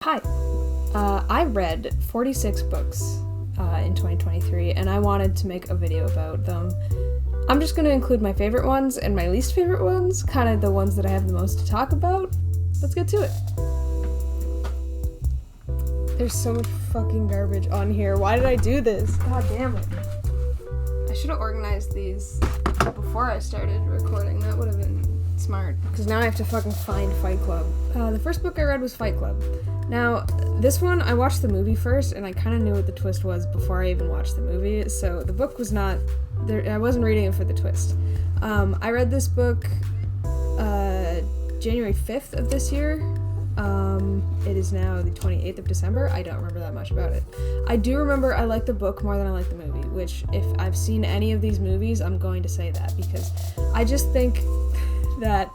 Hi. I read 46 books in 2023, and I wanted to make a video about them. I'm just going to include my favorite ones and my least favorite ones, kind of the ones that I have the most to talk about. Let's get to it. There's so much fucking garbage on here. Why did I do this? God damn it. I should have organized these before I started recording. That would have been smart. Because now I have to fucking find Fight Club. The first book I read was Fight Club. Now, this one, I watched the movie first, and I kind of knew what the twist was before I even watched the movie, so the book was not there. I wasn't reading it for the twist. I read this book January 5th of this year. It is now the 28th of December. I don't remember that much about it. I do remember I like the book more than I like the movie, which, if I've seen any of these movies, I'm going to say that, because I just think that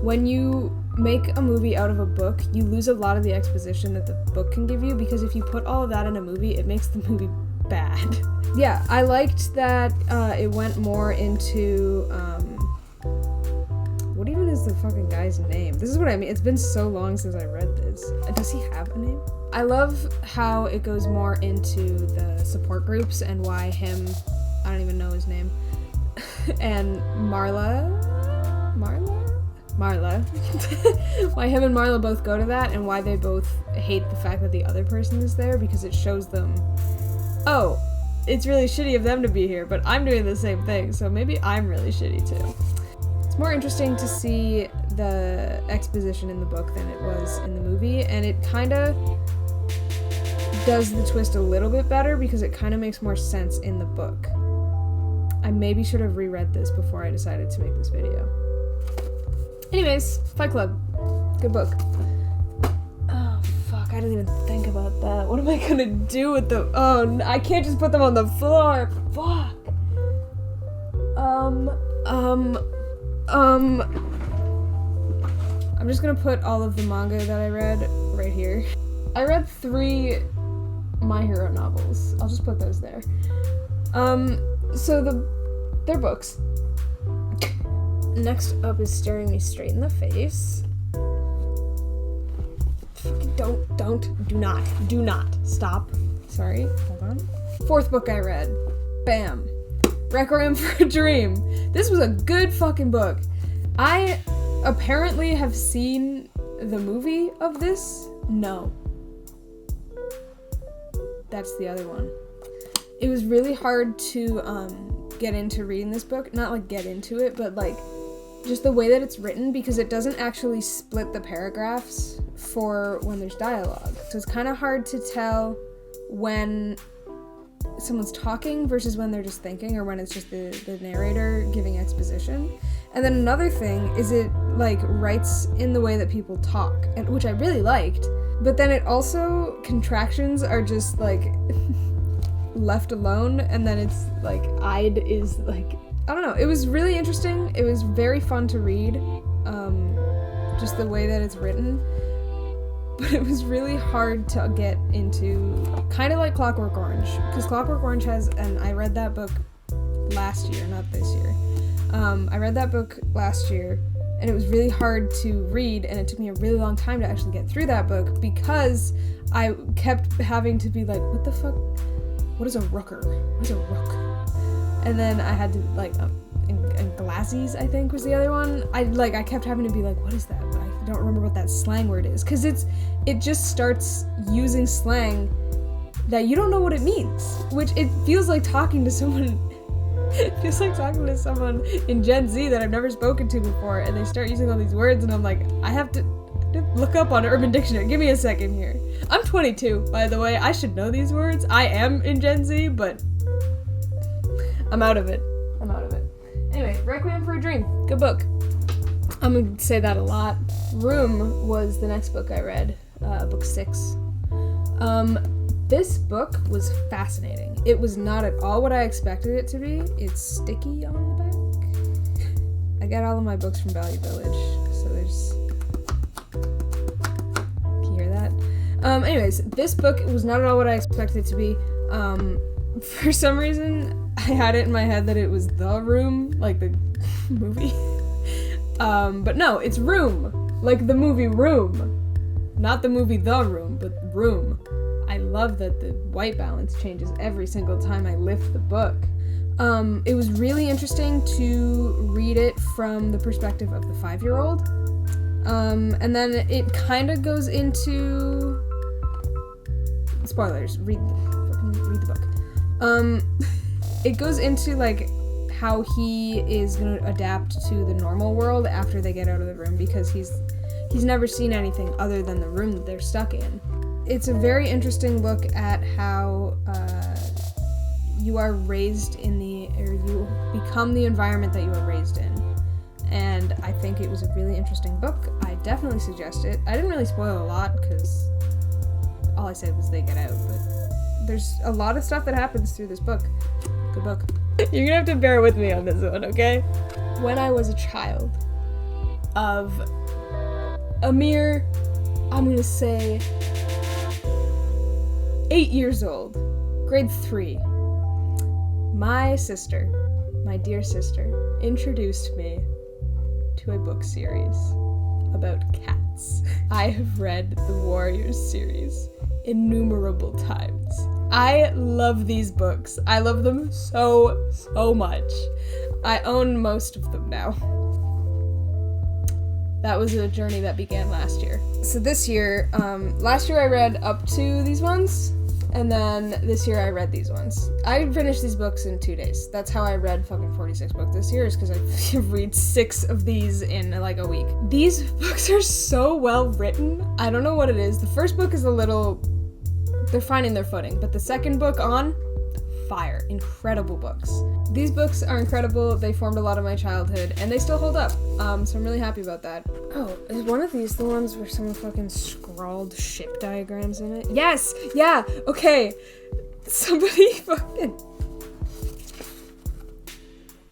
when you make a movie out of a book, you lose a lot of the exposition that the book can give you, because if you put all of that in a movie, it makes the movie bad. Yeah, I liked that it went more into, what even is the fucking guy's name? This is what I mean. It's been so long since I read this. Does he have a name? I love how it goes more into the support groups and why him, I don't even know his name, and Marla, why him and Marla both go to that, and why they both hate the fact that the other person is there, because it shows them, oh, it's really shitty of them to be here, but I'm doing the same thing, so maybe I'm really shitty too. It's more interesting to see the exposition in the book than it was in the movie, and it kind of does the twist a little bit better because it kind of makes more sense in the book. I maybe should have reread this before I decided to make this video. Anyways, Fight Club. Good book. Oh, fuck, I didn't even think about that. What am I gonna do with the... Oh, I can't just put them on the floor. Fuck. I'm just gonna put all of the manga that I read right here. I read 3 My Hero novels. I'll just put those there. So they're books. Next up is Staring Me Straight in the Face. Fucking do not, stop. Sorry, hold on. 4th book I read. Bam. Requiem for a Dream. This was a good fucking book. I apparently have seen the movie of this. No. That's the other one. It was really hard to get into reading this book. Not like get into it, but like just the way that it's written, because it doesn't actually split the paragraphs for when there's dialogue. So it's kind of hard to tell when someone's talking versus when they're just thinking, or when it's just the narrator giving exposition. And then another thing is it like writes in the way that people talk, and which I really liked, but then it also, contractions are just like left alone, and then it's like I'd is like, I don't know, it was really interesting. It was very fun to read, just the way that it's written, but it was really hard to get into, kind of like Clockwork Orange, because Clockwork Orange has, and I read that book last year, not this year. I read that book last year, and it was really hard to read, and it took me a really long time to actually get through that book, because I kept having to be like, what the fuck? What is a rooker? What is a rook? And then I had to, like, and Glassies, I think, was the other one. I kept having to be like, what is that? But I don't remember what that slang word is. Because it just starts using slang that you don't know what it means. Which, it feels like talking to someone, it feels like talking to someone in Gen Z that I've never spoken to before. And they start using all these words, and I'm like, I have to look up on Urban Dictionary. Give me a second here. I'm 22, by the way. I should know these words. I am in Gen Z, but I'm out of it. Anyway, Requiem for a Dream. Good book. I'm gonna say that a lot. Room was the next book I read. Book 6. This book was fascinating. It was not at all what I expected it to be. It's sticky on the back. I get all of my books from Value Village, so there's... Can you hear that? Anyways, this book was not at all what I expected it to be. For some reason, I had it in my head that it was The Room, like the movie. But no, it's Room, like the movie Room. Not the movie The Room, but Room. I love that the white balance changes every single time I lift the book. It was really interesting to read it from the perspective of the 5-year-old. And then it kind of goes into... Spoilers. Read the book. It goes into, like, how he is going to adapt to the normal world after they get out of the room, because he's never seen anything other than the room that they're stuck in. It's a very interesting look at how you are raised or you become the environment that you are raised in. And I think it was a really interesting book. I definitely suggest it. I didn't really spoil a lot because all I said was they get out, but there's a lot of stuff that happens through this book. Good book. You're gonna have to bear with me on this one, okay? When I was a child of a mere, I'm gonna say, 8 years old, grade 3, my sister, my dear sister, introduced me to a book series about cats. I have read the Warriors series innumerable times. I love these books. I love them so much. I own most of them now. That was a journey that began last year. So this year, last year I read up to these ones, and then this year I read these ones. I finished these books in 2 days. That's how I read fucking 46 books this year, is because I read 6 of these in like a week. These books are so well written. I don't know what it is. The first book is a little... They're finding their footing, but the second book on, fire. Incredible books. These books are incredible. They formed a lot of my childhood, and they still hold up. So I'm really happy about that. Oh, is one of these the ones where someone fucking scrawled ship diagrams in it? Yes! Yeah! Okay! Somebody fucking...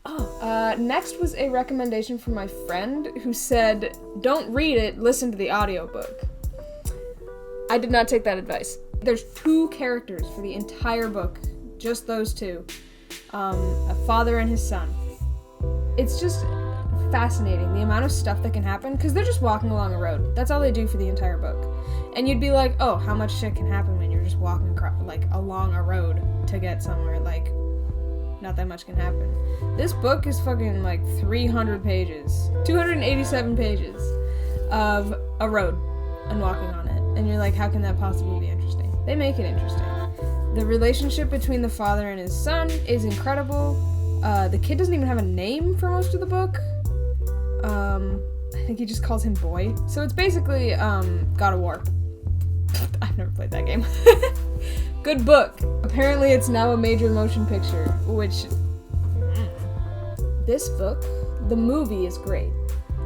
Oh. Next was a recommendation from my friend who said, don't read it, listen to the audiobook. I did not take that advice. There's 2 characters for the entire book, just those 2. A father and his son. It's just fascinating, the amount of stuff that can happen, because they're just walking along a road. That's all they do for the entire book. And you'd be like, oh, how much shit can happen when you're just walking along a road to get somewhere? Like, not that much can happen. This book is fucking 300 pages, 287 pages of a road and walking on it. And you're like, how can that possibly be interesting? They make it interesting. The relationship between the father and his son is incredible. The kid doesn't even have a name for most of the book. I think he just calls him Boy. So it's basically God of War. I've never played that game. Good book. Apparently it's now a major motion picture, which... This book, the movie is great.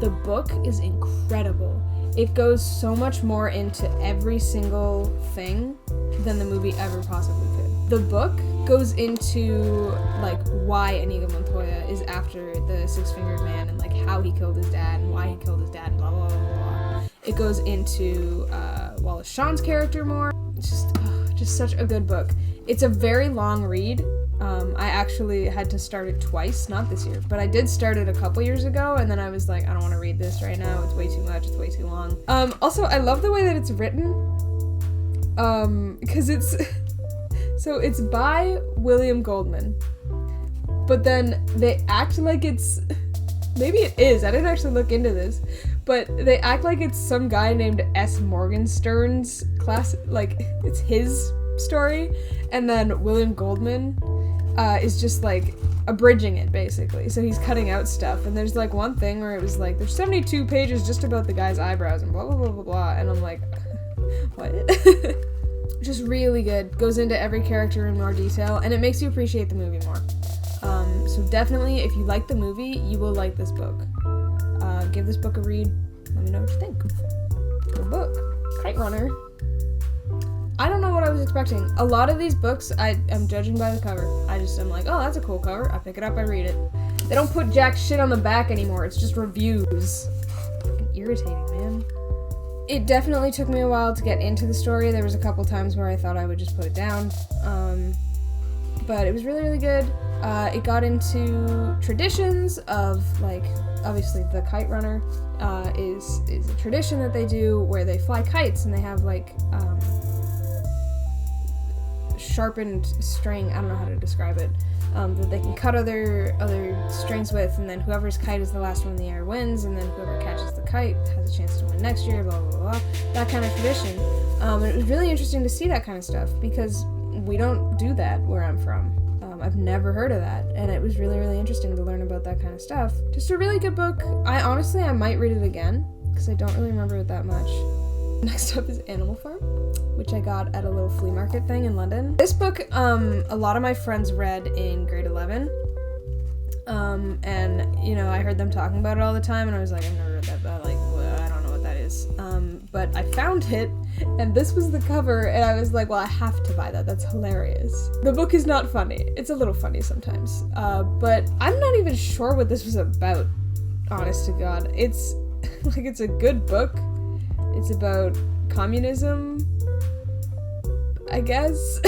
The book is incredible. It goes so much more into every single thing than the movie ever possibly could. The book goes into, why Inigo Montoya is after the Six-Fingered Man and, how he killed his dad and why he killed his dad and blah, blah, blah, blah. It goes into Wallace Shawn's character more. It's just such a good book. It's a very long read. I actually had to start it twice, not this year, but I did start it a couple years ago, and then I was like, I don't want to read this right now, it's way too much, it's way too long. Also, I love the way that it's written, because it's by William Goldman, but then they act like it's, maybe it is, I didn't actually look into this, but they act like it's some guy named S. Morgenstern's class, it's his story, and then William Goldman is just abridging it basically. So he's cutting out stuff, and there's one thing where it was there's 72 pages just about the guy's eyebrows and blah blah blah blah blah, and I'm like, what? Just really good. Goes into every character in more detail, and it makes you appreciate the movie more. So definitely, if you like the movie, you will like this book. Give this book a read. Let me know what you think. Good book. Kite Runner. I don't know what I was expecting. A lot of these books, I'm judging by the cover. I'm like, oh, that's a cool cover. I pick it up, I read it. They don't put jack shit on the back anymore. It's just reviews. Fucking irritating, man. It definitely took me a while to get into the story. There was a couple times where I thought I would just put it down. But it was really, really good. It got into traditions of, obviously the kite runner is a tradition that they do where they fly kites and they have like sharpened string, I don't know how to describe it, that they can cut other strings with, and then whoever's kite is the last one in the air wins, and then whoever catches the kite has a chance to win next year, blah blah blah, that kind of tradition. And it was really interesting to see that kind of stuff because we don't do that where I'm from. I've never heard of that, and it was really, really interesting to learn about that kind of stuff. Just a really good book. I might read it again because I don't really remember it that much. Next up is Animal Farm, which I got at a little flea market thing in London. This book, a lot of my friends read in grade 11, and, you know, I heard them talking about it all the time, and I was like, I've never read that, but, like, well, I don't know what that is. But I found it, and this was the cover, and I was like, well, I have to buy that. That's hilarious. The book is not funny. It's a little funny sometimes, but I'm not even sure what this was about, honest to God. It's, like, it's a good book. It's about communism, I guess.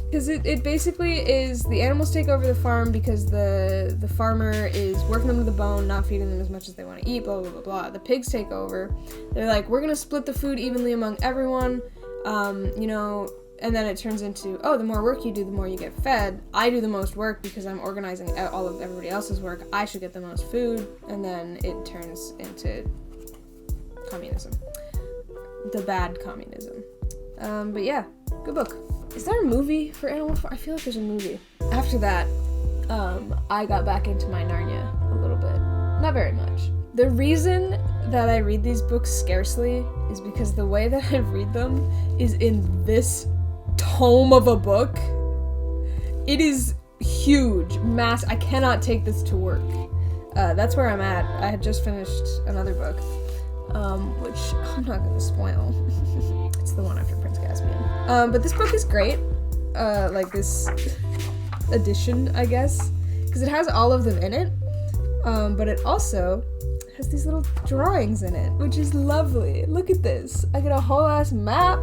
Because it basically is the animals take over the farm because the farmer is working them to the bone, not feeding them as much as they want to eat, blah, blah, blah, blah. The pigs take over. They're like, we're going to split the food evenly among everyone, you know, and then it turns into, oh, the more work you do, the more you get fed. I do the most work because I'm organizing all of everybody else's work. I should get the most food, and then it turns into communism. The bad communism. But yeah, good book. Is there a movie for Animal Farm? I feel like there's a movie. After that, I got back into my Narnia a little bit. Not very much. The reason that I read these books scarcely is because the way that I read them is in this tome of a book. It is huge, I cannot take this to work. That's where I'm at. I had just finished another book. Which I'm not gonna spoil. It's the one after Prince Caspian. But this book is great. Like this edition, I guess, because it has all of them in it. But it also has these little drawings in it, which is lovely. Look at this. I get a whole ass map.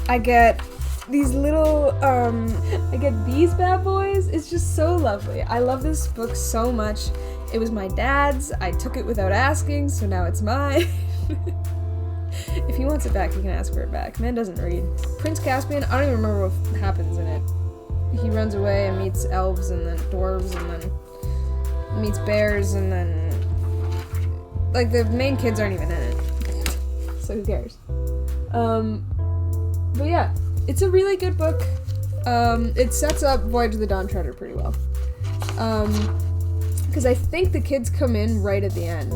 I get these little, I get these bad boys. It's just so lovely. I love this book so much. It was my dad's. I took it without asking, so now it's mine. If he wants it back, he can ask for it back. Man doesn't read. Prince Caspian, I don't even remember what happens in it. He runs away and meets elves and then dwarves and then meets bears and then... Like, the main kids aren't even in it. So who cares? But yeah, it's a really good book. It sets up Voyage of the Dawn Treader pretty well. Because I think the kids come in right at the end.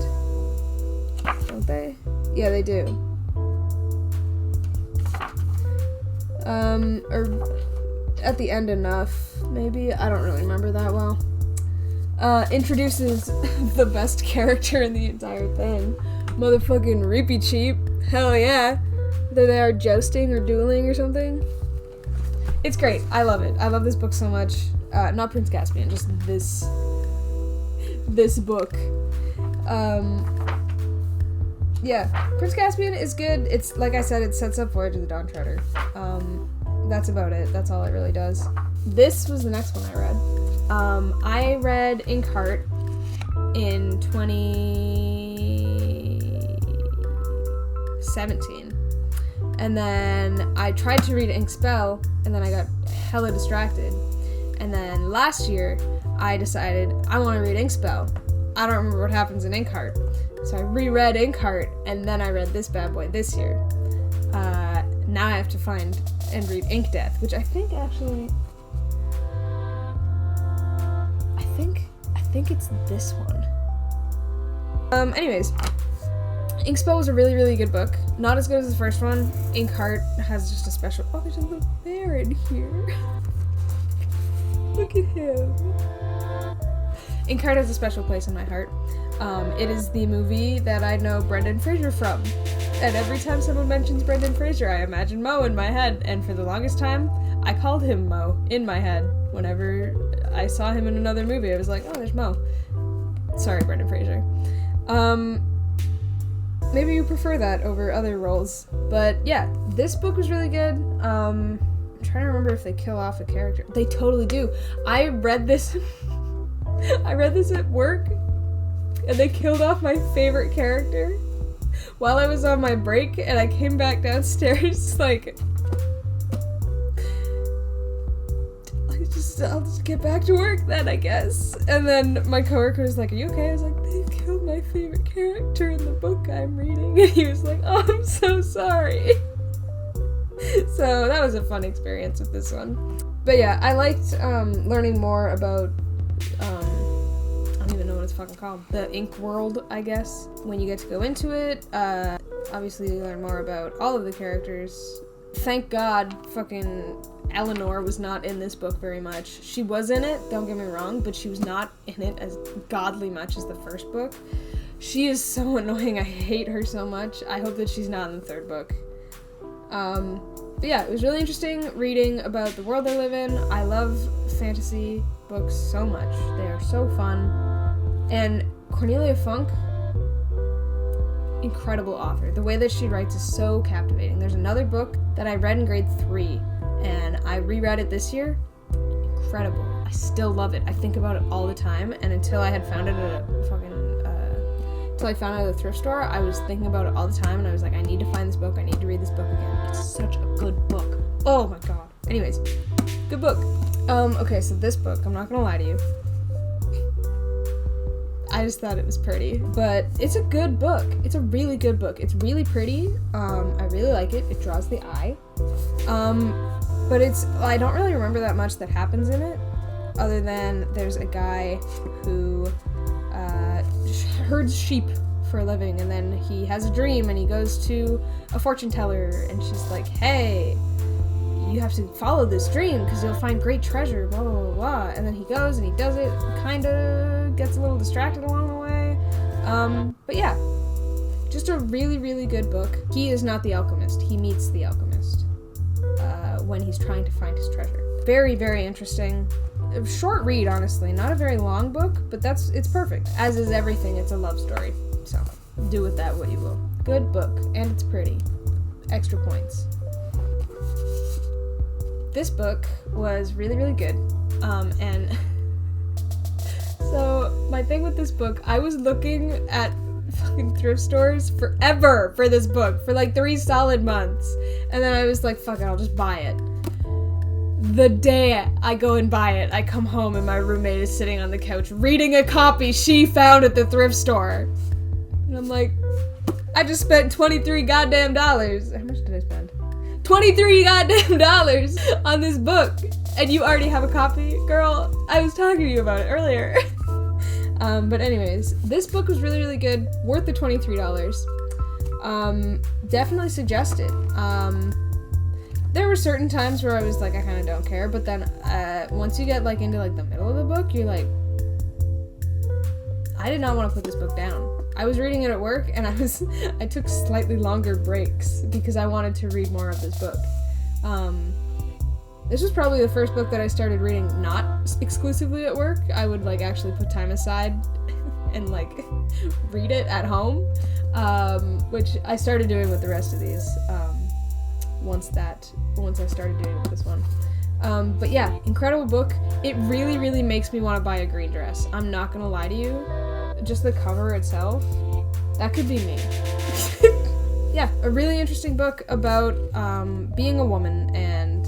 Don't they? Yeah, they do. Or at the end enough, maybe? I don't really remember that well. Introduces the best character in the entire thing. Motherfucking Reapy Cheap. Hell yeah. Whether they are jousting or dueling or something. It's great. I love it. I love this book so much. Not Prince Caspian, just this book. Yeah, Prince Caspian is good. It's, like I said, it sets up Voyage of the Dawn Treader. That's about it. That's all it really does. This was the next one I read. I read Inkheart in 2017. And then I tried to read Inkspell, and then I got hella distracted. And then last year, I decided I want to read Inkspell. I don't remember what happens in Inkheart. So I reread Inkheart, and then I read this bad boy this year. Now I have to find and read Ink Death, which I think actually... I think it's this one. Anyways, Inkspell was a really, really good book. Not as good as the first one. Inkheart has just a special... Oh, there's a little bear in here. Look at him. Inkheart has a special place in my heart. It is the movie that I know Brendan Fraser from. And every time someone mentions Brendan Fraser, I imagine Mo in my head. And for the longest time, I called him Mo in my head. Whenever I saw him in another movie, I was like, oh, there's Mo. Sorry, Brendan Fraser. Maybe you prefer that over other roles. But yeah, this book was really good. I'm trying to remember if they kill off a character. They totally do. I read this at work. and they killed off my favorite character while I was on my break, and I came back downstairs, like, I'll just get back to work then, I guess. And then my coworker was like, are you okay? I was like, they killed my favorite character in the book I'm reading. And he was like, oh, I'm so sorry. So that was a fun experience with this one. But yeah, I liked learning more about, I don't even know what it's fucking called, the ink world, I guess. When you get to go into it, obviously you learn more about all of the characters. Thank God fucking Eleanor was not in this book very much. She was in it, don't get me wrong, but she was not in it as godly much as the first book. She is so annoying. I hate her so much. I hope that she's not in the third book. But yeah, it was really interesting reading about the world they live in. I love fantasy books so much. They are so fun. And Cornelia Funk, incredible author. The way that she writes is so captivating. There's another book that I read in grade 3, and I reread it this year. Incredible. I still love it. I think about it all the time, and until I had found it at until I found it at a thrift store, I was thinking about it all the time, and I was like, I need to find this book, I need to read this book again. It's such a good book. Oh my god. Anyways, good book. Okay, so this book, I'm not gonna lie to you, I just thought it was pretty, but it's a good book. It's a really good book. It's really pretty. I really like it. It draws the eye. But I don't really remember that much that happens in it, other than there's a guy who herds sheep for a living, and then he has a dream, and he goes to a fortune teller, and she's like, hey, you have to follow this dream because you'll find great treasure, blah, blah, blah, blah. And then he goes and he does it, kind of gets a little distracted along the way. But yeah, just a really, really good book. He is not the alchemist. He meets the alchemist when he's trying to find his treasure. Very, very interesting. A short read, honestly. Not a very long book, but it's perfect. As is everything, it's a love story. So do with that what you will. Good book, and it's pretty. Extra points. This book was really, really good, and so my thing with this book, I was looking at fucking thrift stores forever for this book, for like 3 solid months, and then I was like, fuck it, I'll just buy it. The day I go and buy it, I come home and my roommate is sitting on the couch reading a copy she found at the thrift store, and I'm like, I just spent $23 goddamn dollars. How much did I spend? $23 goddamn dollars on this book, and you already have a copy? Girl, I was talking to you about it earlier. But anyways, this book was really, really good, worth the $23. Definitely suggest it. There were certain times where I was like, I kind of don't care, but then once you get like into like the middle of the book, you're like, I did not want to put this book down. I was reading it at work, and I took slightly longer breaks because I wanted to read more of this book. This was probably the first book that I started reading not exclusively at work. I would like actually put time aside and like read it at home, which I started doing with the rest of these once I started doing it with this one. But yeah, incredible book. It really, really makes me want to buy a green dress. I'm not gonna lie to you. Just the cover itself, that could be me. Yeah, a really interesting book about being a woman and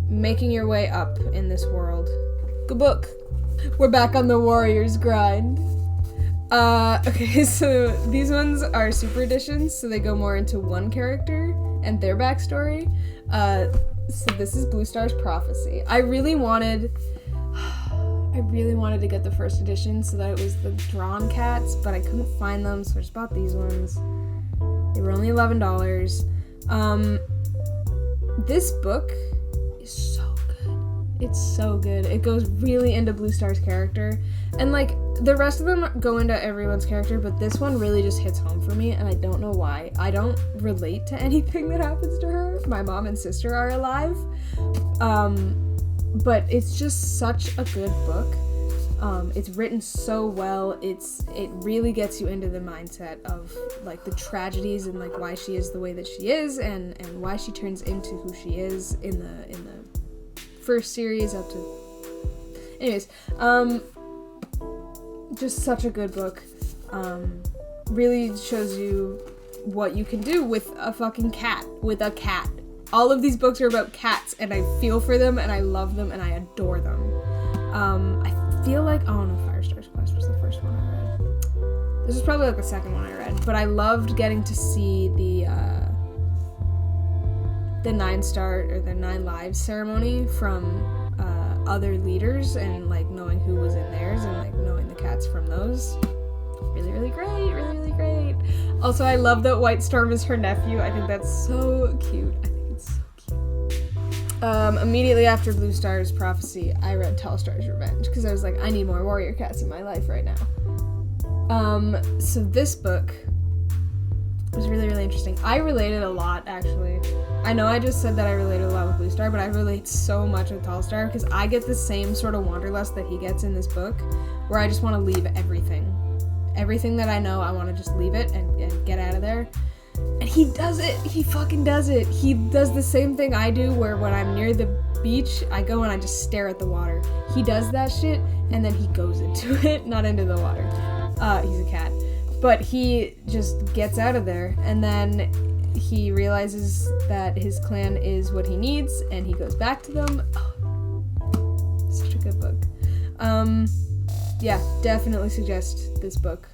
making your way up in this world. Good book. We're back on the Warriors grind. Okay, so these ones are super editions, so they go more into one character and their backstory. So this is Blue Star's Prophecy. I really wanted to get the first edition so that it was the drawn cats, but I couldn't find them, so I just bought these ones. They were only $11. This book is so good. It's so good. It goes really into Blue Star's character, and like the rest of them go into everyone's character, but this one really just hits home for me, and I don't know why. I don't relate to anything that happens to her. My mom and sister are alive, but it's just such a good book. It's written so well. It really gets you into the mindset of like the tragedies and like why she is the way that she is, and why she turns into who she is in the first series up to. Anyways, just such a good book. really shows you what you can do with a fucking cat, All of these books are about cats, and I feel for them, and I love them, and I adore them. I feel like, oh no, Firestar's Quest was the first one I read. This was probably like the second one I read, but I loved getting to see the 9-star or the 9 lives ceremony from other leaders, and like knowing who was in theirs, and like knowing the cats from those. Really, really great, really, really great. Also, I love that White Storm is her nephew. I think that's so cute. I think it's so cute. Immediately after Blue Star's Prophecy, I read Tall Star's Revenge, because I was like, I need more warrior cats in my life right now. So this book was really, really interesting. I related a lot, actually. I know I just said that I related a lot with Blue Star, but I relate so much with Tall Star, because I get the same sort of wanderlust that he gets in this book, where I just want to leave everything. Everything that I know, I want to just leave it and get out of there. And he does it. He fucking does it. He does the same thing I do, where when I'm near the beach, I go and I just stare at the water. He does that shit, and then he goes into it, not into the water. He's a cat. But he just gets out of there, and then he realizes that his clan is what he needs, and he goes back to them. Oh, such a good book. Yeah, definitely suggest this book.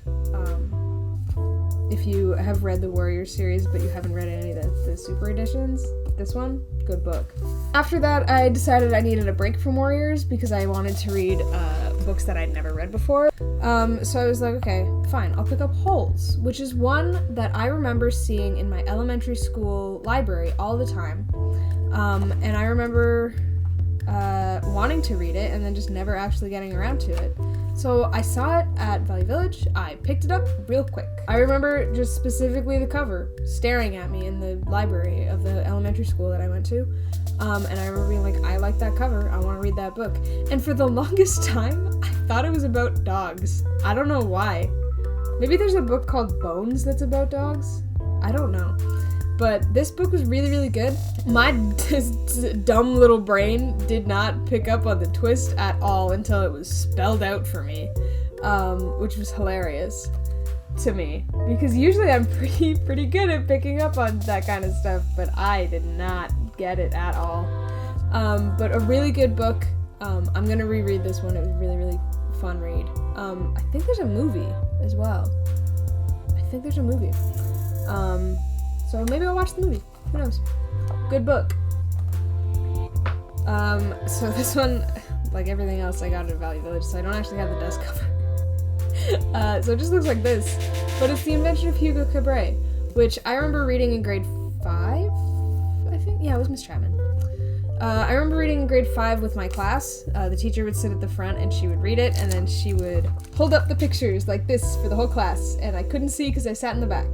If you have read the Warriors series, but you haven't read any of the super editions, this one, good book. After that, I decided I needed a break from Warriors, because I wanted to read books that I'd never read before. So I was like, okay, fine, I'll pick up Holes, which is one that I remember seeing in my elementary school library all the time. And I remember wanting to read it and then just never actually getting around to it. So I saw it at Valley Village. I picked it up real quick. I remember just specifically the cover staring at me in the library of the elementary school that I went to. And I remember being like, I like that cover. I want to read that book. And for the longest time, I thought it was about dogs. I don't know why. Maybe there's a book called Bones that's about dogs. I don't know. But this book was really, really good. My dumb little brain did not pick up on the twist at all until it was spelled out for me, which was hilarious to me, because usually I'm pretty good at picking up on that kind of stuff, but I did not get it at all. But a really good book. I'm gonna reread this one. It was a really, really fun read. I think there's a movie as well. So maybe I'll watch the movie. Who knows? Good book. So this one, like everything else, I got it at Valley Village, so I don't actually have the dust cover. So it just looks like this. But it's The Invention of Hugo Cabret, which I remember reading in grade 5, I think? Yeah, it was Miss Chapman. I remember reading in grade 5 with my class. The teacher would sit at the front and she would read it, and then she would hold up the pictures like this for the whole class, and I couldn't see because I sat in the back.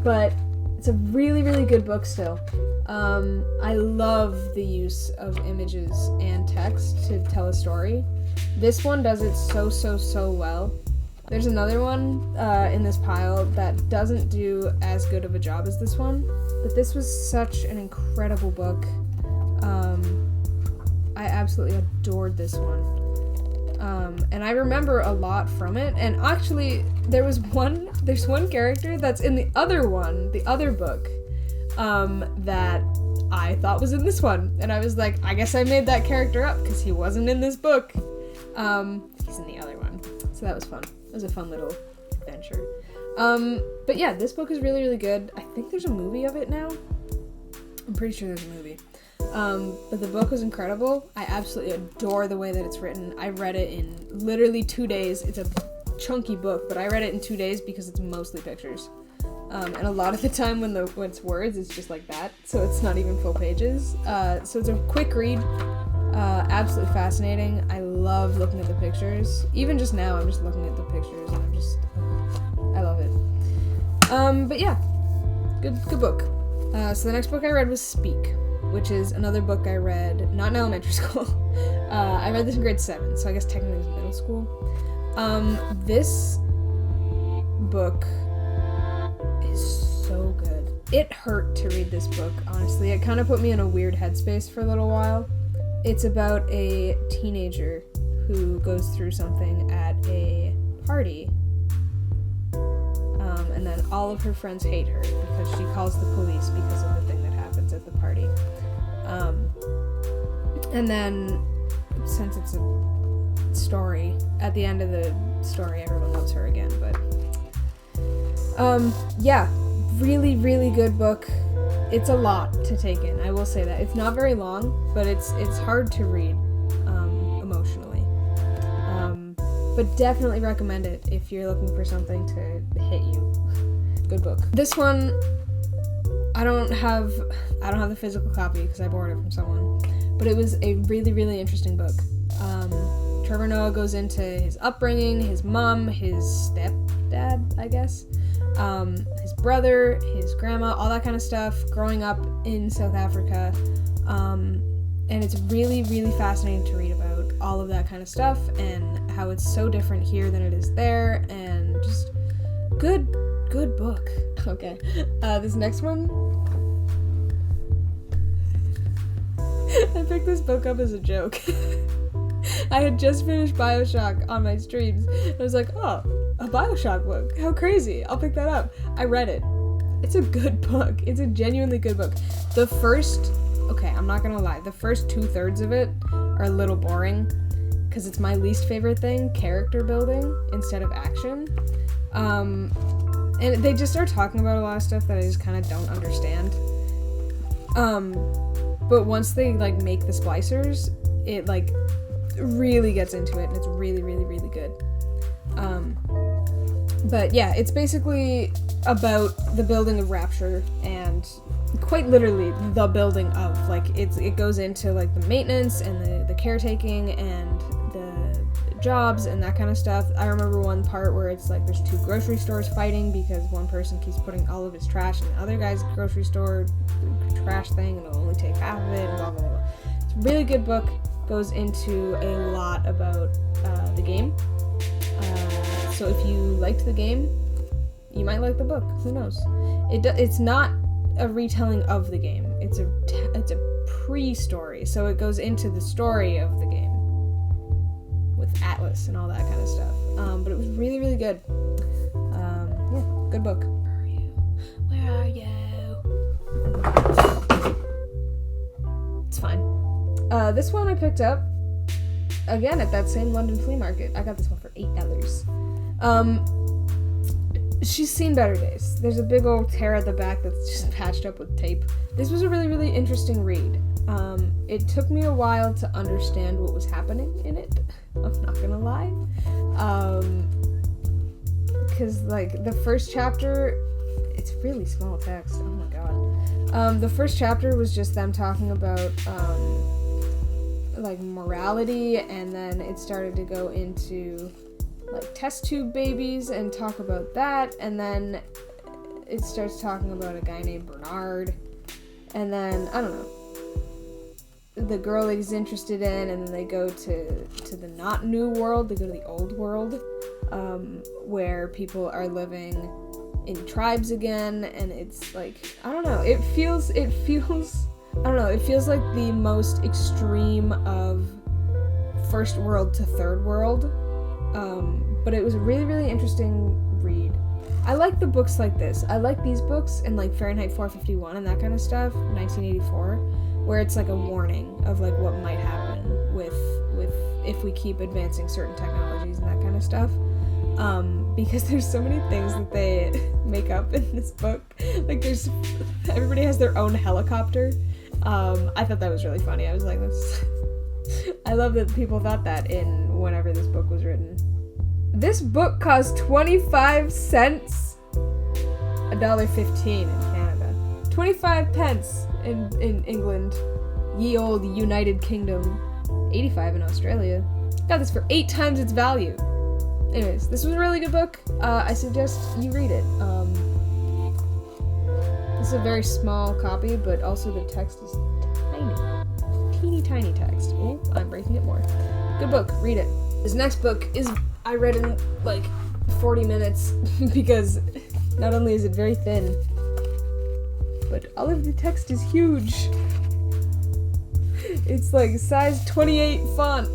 But it's a really, really good book still. I love the use of images and text to tell a story. This one does it so well. There's another one in this pile that doesn't do as good of a job as this one, but this was such an incredible book. I absolutely adored this one. And I remember a lot from it, and actually there's one character that's in the other book, that I thought was in this one, and I was like, I guess I made that character up because he wasn't in this book. He's in the other one, so that was fun. It was a fun little adventure. But yeah, this book is really, really good. I think there's a movie of it now. I'm pretty sure there's a movie. But the book was incredible. I absolutely adore the way that it's written. I read it in literally 2 days. It's a chunky book, but I read it in 2 days because it's mostly pictures. And a lot of the time when it's words, it's just like that, so it's not even full pages. So it's a quick read. Absolutely fascinating. I love looking at the pictures. Even just now, I'm just looking at the pictures, and I love it. But yeah, good book. So the next book I read was Speak, which is another book I read, not in elementary school. I read this in grade 7, so I guess technically it was middle school. This book is so good. It hurt to read this book, honestly. It kind of put me in a weird headspace for a little while. It's about a teenager who goes through something at a party, and all of her friends hate her because she calls the police because of the thing that happens at the party. And then, since it's a story, at the end of the story, everyone loves her again. But yeah, really, really good book. It's a lot to take in, I will say that. It's not very long, but it's hard to read emotionally. But definitely recommend it if you're looking for something to hit you. Good book. This one, I don't have the physical copy because I borrowed it from someone, but it was a really, really interesting book. Trevor Noah goes into his upbringing, his mom, his stepdad, I guess, his brother, his grandma, all that kind of stuff, growing up in South Africa, and it's really, really fascinating to read about all of that kind of stuff and how it's so different here than it is there, and just good book. Okay, this next one, I picked this book up as a joke. I had just finished BioShock on my streams. I was like, oh, a BioShock book. How crazy. I'll pick that up. I read it. It's a good book. It's a genuinely good book. I'm not gonna lie. The first 2/3 of it are a little boring because it's my least favorite thing, character building instead of action. And they just start talking about a lot of stuff that I just kind of don't understand. But once they, like, make the splicers, it, like, really gets into it, and it's really, really, really good. But yeah, it's basically about the building of Rapture, and quite literally the building of, like, it goes into, like, the maintenance and the caretaking and the jobs and that kind of stuff. I remember one part where it's like there's 2 grocery stores fighting because one person keeps putting all of his trash in the other guy's grocery store trash thing, and it'll only take half of it, and blah blah blah. It's a really good book. Goes into a lot about the game. So if you liked the game, you might like the book. Who knows? It's not a retelling of the game. It's a pre-story. So it goes into the story of the game with Atlas and all that kind of stuff. But it was really, really good. Yeah, good book. Where are you? It's fine. This one I picked up, again, at that same London flea market. I got this one for $8. She's seen better days. There's a big old tear at the back that's just patched up with tape. This was a really, really interesting read. It took me a while to understand what was happening in it. I'm not gonna lie. Because, like, the first chapter, it's really small text. Oh my god. The first chapter was just them talking about, like, morality, and then it started to go into, like, test tube babies and talk about that, and then it starts talking about a guy named Bernard, and then, I don't know, the girl that he's interested in, and then they go to the not new world, they go to the old world, where people are living in tribes again, and it's like, I don't know, it feels I don't know, it feels like the most extreme of first world to third world, but it was a really, really interesting read. I like the books like this. I like these books and, like, Fahrenheit 451 and that kind of stuff, 1984, where it's like a warning of, like, what might happen with if we keep advancing certain technologies and that kind of stuff. Because there's so many things that they make up in this book. Like, everybody has their own helicopter. I thought that was really funny. I was like, I love that people thought that in whenever this book was written. This book cost 25 cents. $1.15 in Canada. 25 pence in England. Ye old United Kingdom. 85 in Australia. Got this for 8 times its value. Anyways, this was a really good book. I suggest you read it. This is a very small copy, but also the text is tiny. Teeny tiny text. Oh, I'm breaking it more. Good book. Read it. This next book I read in, like, 40 minutes because not only is it very thin, but all of the text is huge. It's like size 28 font.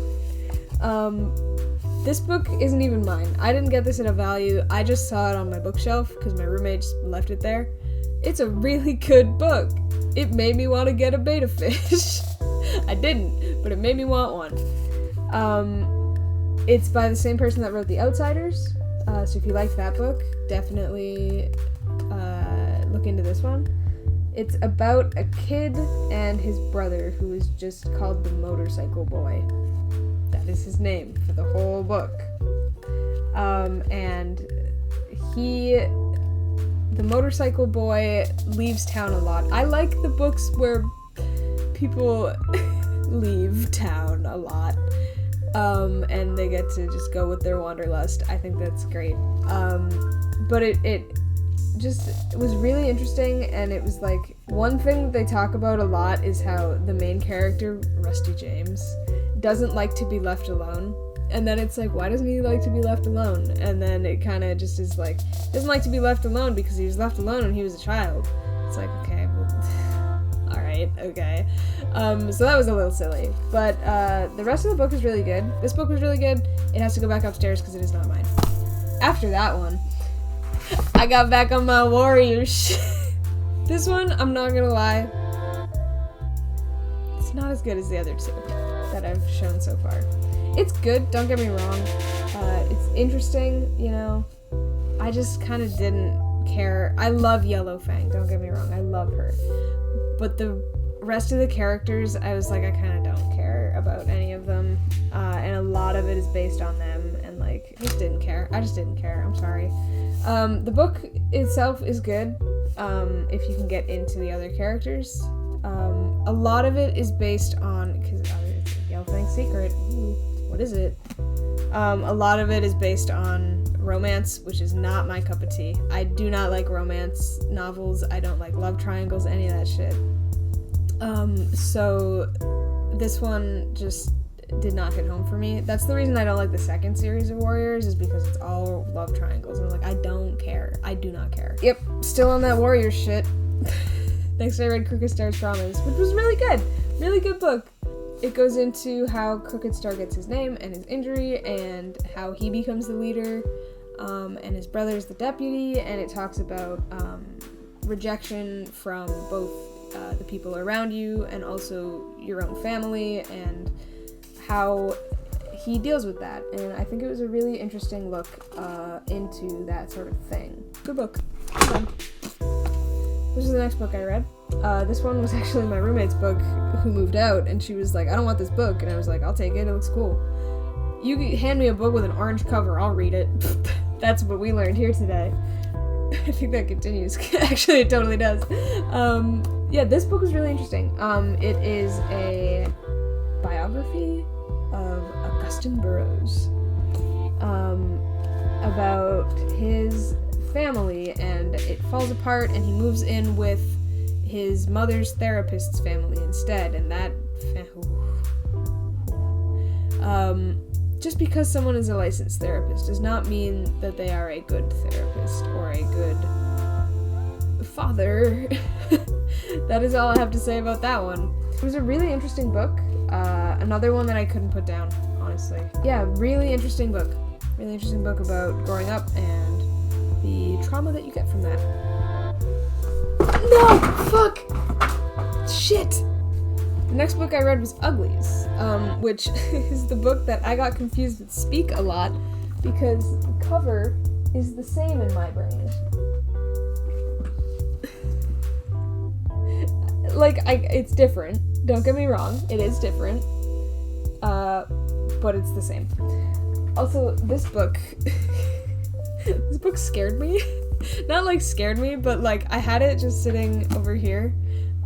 This book isn't even mine. I didn't get this at a value. I just saw it on my bookshelf because my roommate just left it there. It's a really good book. It made me want to get a betta fish. I didn't, but it made me want one. It's by the same person that wrote The Outsiders. So if you liked that book, definitely look into this one. It's about a kid and his brother who is just called the Motorcycle Boy. That is his name for the whole book. And the Motorcycle Boy leaves town a lot. I like the books where people leave town a lot. And they get to just go with their wanderlust. I think that's great. But it was really interesting, and it was like, one thing they talk about a lot is how the main character, Rusty James, doesn't like to be left alone. And then it's like, why doesn't he like to be left alone? And then it kind of just is like, doesn't like to be left alone because he was left alone when he was a child. It's like, okay, well, alright, okay. So that was a little silly. But the rest of the book is really good. This book was really good. It has to go back upstairs because it is not mine. After that one, I got back on my warrior shit. This one, I'm not gonna lie, it's not as good as the other two that I've shown so far. It's good, don't get me wrong. It's interesting, you know. I just kind of didn't care. I love Yellowfang, don't get me wrong. I love her. But the rest of the characters, I was like, I kind of don't care about any of them. And a lot of it is based on them. And like, I just didn't care. I'm sorry. The book itself is good, if you can get into the other characters. A lot of it is based on, because it's a Yellowfang secret. Ooh, what is it? A lot of it is based on romance, which is not my cup of tea. I do not like romance novels. I don't like love triangles, any of that shit. So this one just did not hit home for me. That's the reason I don't like the second series of Warriors, is because it's all love triangles. And I'm like, I don't care. I do not care. Yep, still on that Warriors shit. Next I read Crooked Star's Promise, which was really good. Really good book. It goes into how Crooked Star gets his name and his injury and how he becomes the leader, and his brother's the deputy, and it talks about rejection from both the people around you and also your own family, and how he deals with that. And I think it was a really interesting look into that sort of thing. Good book. Good one. This is the next book I read. This one was actually my roommate's book, who moved out, and she was like, I don't want this book. And I was like, I'll take it, it looks cool. You hand me a book with an orange cover, I'll read it. That's what we learned here today. I think that continues. Actually, it totally does. Yeah, this book was really interesting. It is a biography of Augustine Burroughs, about his family, and it falls apart, and he moves in with his mother's therapist's family instead, and that just because someone is a licensed therapist does not mean that they are a good therapist or a good father. That is all I have to say about that one. It was a really interesting book. Another one that I couldn't put down, honestly. Yeah, really interesting book. Really interesting book about growing up and the trauma that you get from that. No! Fuck! Shit! The next book I read was Uglies, which is the book that I got confused with Speak a lot, because the cover is the same in my brain. Like, it's different. Don't get me wrong, it is different. But it's the same. Also, this book scared me. Not like scared me, but like I had it just sitting over here.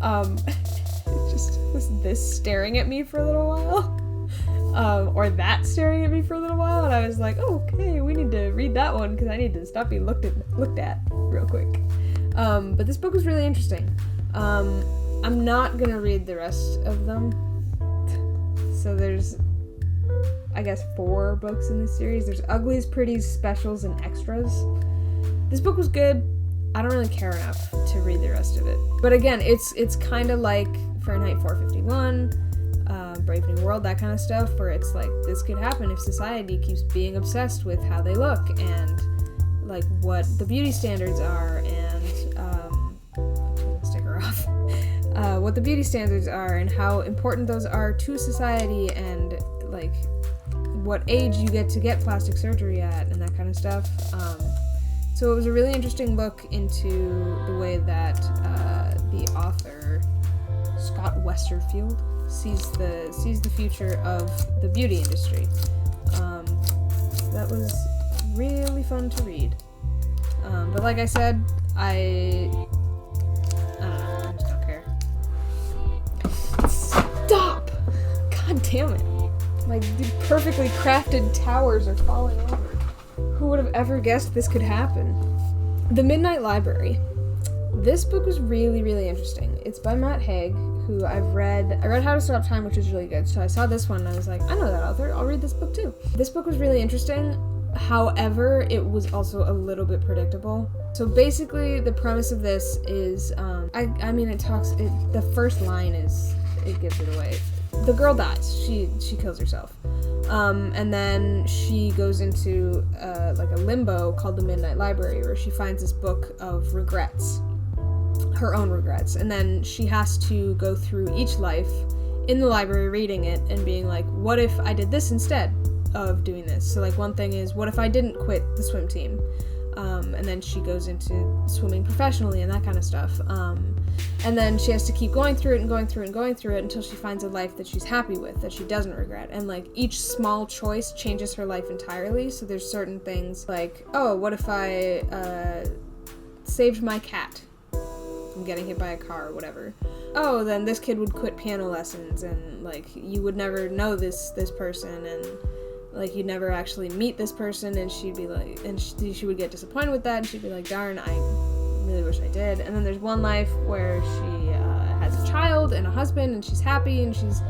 It just was this staring at me for a little while. Or that staring at me for a little while, and I was like, oh, okay, we need to read that one because I need to stop being looked at real quick. But this book was really interesting. I'm not gonna read the rest of them. So there's, I guess, 4 books in this series. There's Uglies, Pretties, Specials, and Extras. This book was good. I don't really care enough to read the rest of it. But again, it's kind of like Fahrenheit 451, Brave New World, that kind of stuff, where it's like, this could happen if society keeps being obsessed with how they look and like what the beauty standards are, and take the sticker off. What the beauty standards are and how important those are to society, and like what age you get to get plastic surgery at, and that kind of stuff. So it was a really interesting look into the way that the author Scott Westerfield sees the future of the beauty industry. That was really fun to read. But like I said, I don't know, I just don't care. Stop! God damn it. Like, the perfectly crafted towers are falling over. Who would have ever guessed this could happen? The Midnight Library. This book was really, really interesting. It's by Matt Haig, who I read How to Stop Time, which was really good. So I saw this one and I was like, I know that author, I'll read this book too. This book was really interesting. However, it was also a little bit predictable. So basically, the premise of this is, the first line it gives it away. The girl dies. She kills herself. And then she goes into like a limbo called the Midnight Library, where she finds this book of regrets, her own regrets, and then she has to go through each life in the library reading it and being like, what if I did this instead of doing this? So like, one thing is, what if I didn't quit the swim team? And then she goes into swimming professionally and that kind of stuff. And then she has to keep going through it and going through it and going through it until she finds a life that she's happy with, that she doesn't regret. And like, each small choice changes her life entirely. So there's certain things like, oh, what if I saved my cat from getting hit by a car or whatever? Oh, then this kid would quit piano lessons, and like, you would never know this person, and like, you'd never actually meet this person, and she'd be like, and she would get disappointed with that, and she'd be like, darn, I really wish I did. And then there's one life where she has a child and a husband, and she's happy, and she's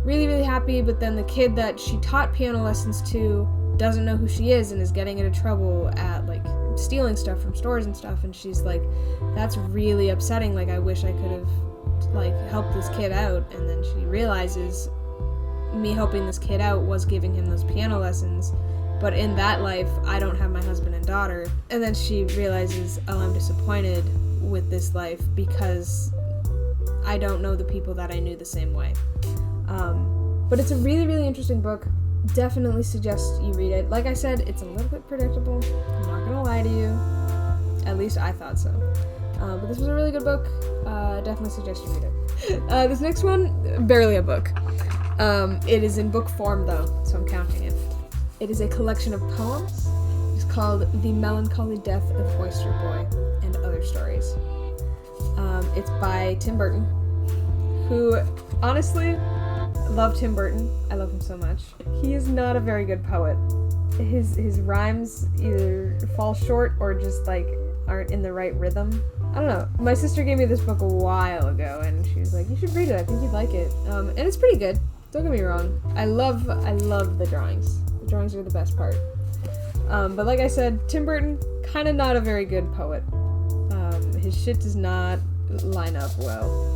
really, really happy, but then the kid that she taught piano lessons to doesn't know who she is and is getting into trouble at like stealing stuff from stores and stuff, and she's like, that's really upsetting, like, I wish I could have like helped this kid out. And then she realizes me helping this kid out was giving him those piano lessons, but in that life I don't have my husband and daughter. And then she realizes, oh, I'm disappointed with this life because I don't know the people that I knew the same way. But it's a really, really interesting book. Definitely suggest you read it. Like I said, it's a little bit predictable, I'm not gonna lie to you, at least I thought so. But this was a really good book. Definitely suggest you read it. This next one, barely a book. It is in book form though, so I'm counting it. It is a collection of poems. It's called The Melancholy Death of Oyster Boy and Other Stories. It's by Tim Burton, who, honestly, love Tim Burton. I love him so much. He is not a very good poet. His rhymes either fall short or just like aren't in the right rhythm. I don't know. My sister gave me this book a while ago, and she was like, you should read it, I think you'd like it. And it's pretty good. Don't get me wrong. I love the drawings. The drawings are the best part. But like I said, Tim Burton, kind of not a very good poet. His shit does not line up well.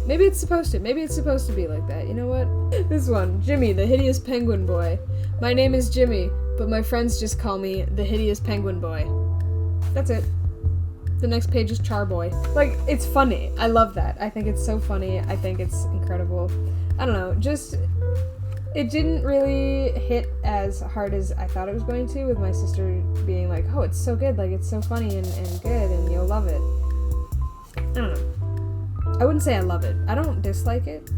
Maybe it's supposed to. Maybe it's supposed to be like that. You know what? This one. Jimmy, the Hideous Penguin Boy. My name is Jimmy, but my friends just call me the Hideous Penguin Boy. That's it. The next page is Charboy. Like, it's funny. I love that. I think it's so funny. I think it's incredible. I don't know. Just, it didn't really hit as hard as I thought it was going to, with my sister being like, oh, it's so good. Like, it's so funny and good, and you'll love it. I don't know. I wouldn't say I love it. I don't dislike it,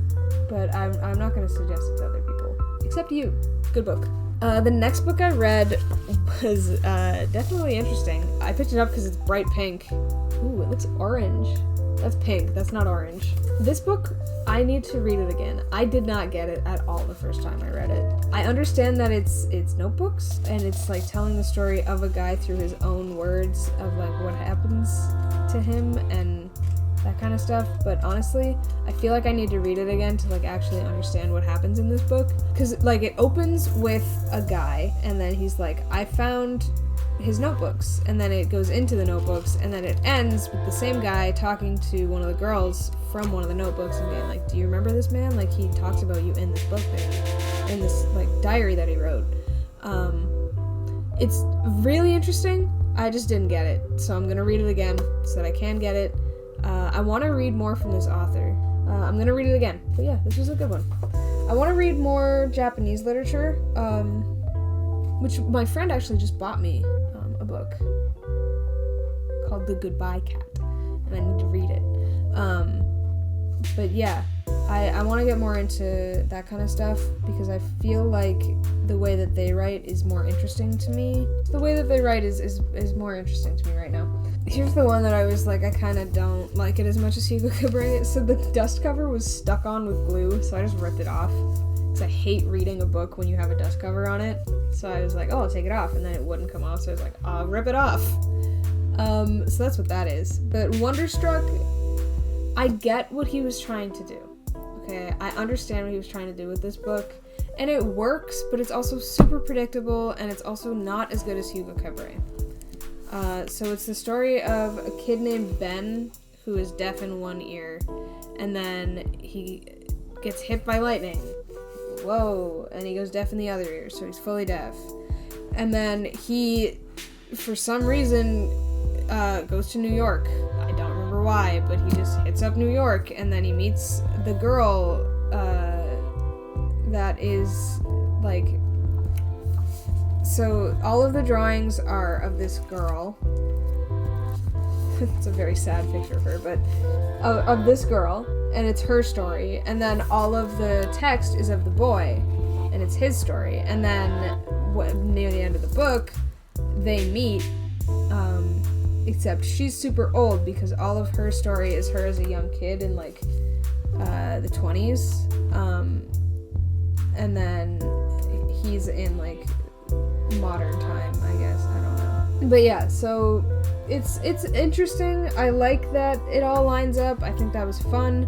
but I'm not going to suggest it to other people. Except you. Good book. The next book I read was definitely interesting. I picked it up because it's bright pink. Ooh, it looks orange. That's pink. That's not orange. This book, I need to read it again. I did not get it at all the first time I read it. I understand that it's notebooks, and it's like telling the story of a guy through his own words of like what happens to him and that kind of stuff, but honestly, I feel like I need to read it again to like actually understand what happens in this book, because like it opens with a guy and then he's like, I found his notebooks, and then it goes into the notebooks, and then it ends with the same guy talking to one of the girls from one of the notebooks and being like, do you remember this man? Like, he talks about you in this book in this, like, diary that he wrote. It's really interesting. I just didn't get it, so I'm gonna read it again so that I can get it. I want to read more from this author. I'm gonna read it again. But yeah, this was a good one. I want to read more Japanese literature, which my friend actually just bought me a book called The Goodbye Cat, and I need to read it. But yeah, I want to get more into that kind of stuff because I feel like the way that they write is more interesting to me. The way that they write is more interesting to me right now. Here's the one that I was like, I kind of don't like it as much as Hugo Cabret. So the dust cover was stuck on with glue, so I just ripped it off. Because I hate reading a book when you have a dust cover on it. So I was like, oh, I'll take it off, and then it wouldn't come off, so I was like, I'll rip it off. So that's what that is. But Wonderstruck, I get what he was trying to do. Okay, I understand what he was trying to do with this book, and it works, but it's also super predictable, and it's also not as good as Hugo Cabret. So it's the story of a kid named Ben who is deaf in one ear, and then he gets hit by lightning. Whoa, and he goes deaf in the other ear, so he's fully deaf. And then he, for some reason, goes to New York. I don't remember why, but he just hits up New York, and then he meets the girl that is, like... So all of the drawings are of this girl. It's a very sad picture of her, but of this girl, and it's her story. And then all of the text is of the boy, and it's his story. And then near the end of the book, they meet, except she's super old because all of her story is her as a young kid in like the 20s. And then he's in like modern time, I guess. I don't know. But yeah, so it's interesting. I like that it all lines up. I think that was fun.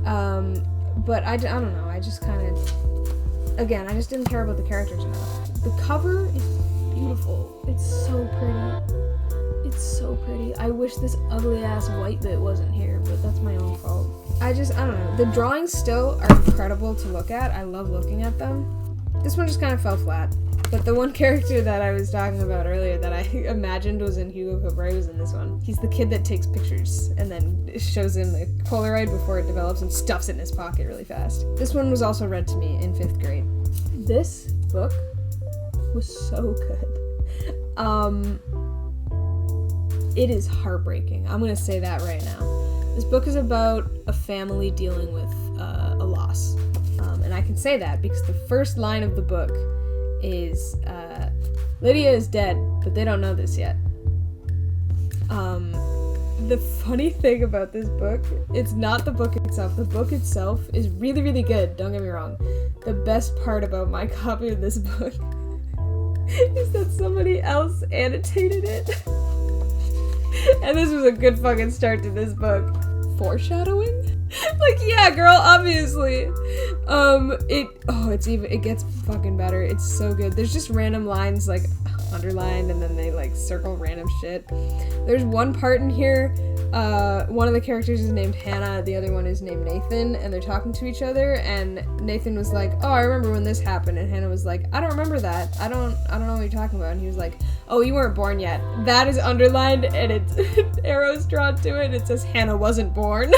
But I don't know. I just kind of, again, I just didn't care about the characters enough. The cover is beautiful. It's so pretty. It's so pretty. I wish this ugly ass white bit wasn't here, but that's my own fault. I don't know. The drawings still are incredible to look at. I love looking at them. This one just kind of fell flat. But the one character that I was talking about earlier that I imagined was in Hugo Cabret was in this one. He's the kid that takes pictures and then shows him the Polaroid before it develops and stuffs it in his pocket really fast. This one was also read to me in 5th grade. This book was so good. It is heartbreaking. I'm going to say that right now. This book is about a family dealing with a loss. And I can say that because the first line of the book is, Lydia is dead, but they don't know this yet. The funny thing about this book, it's not the book itself. The book itself is really, really good, don't get me wrong. The best part about my copy of this book is that somebody else annotated it. And this was a good fucking start to this book. Foreshadowing? Like, yeah, girl, obviously. It gets fucking better. It's so good. There's just random lines, like, underlined, and then they, like, circle random shit. There's one part in here, one of the characters is named Hannah, the other one is named Nathan, and they're talking to each other, and Nathan was like, oh, I remember when this happened, and Hannah was like, I don't remember that. I don't know what you're talking about. And he was like, oh, you weren't born yet. That is underlined, and it's arrows drawn to it, and it says Hannah wasn't born.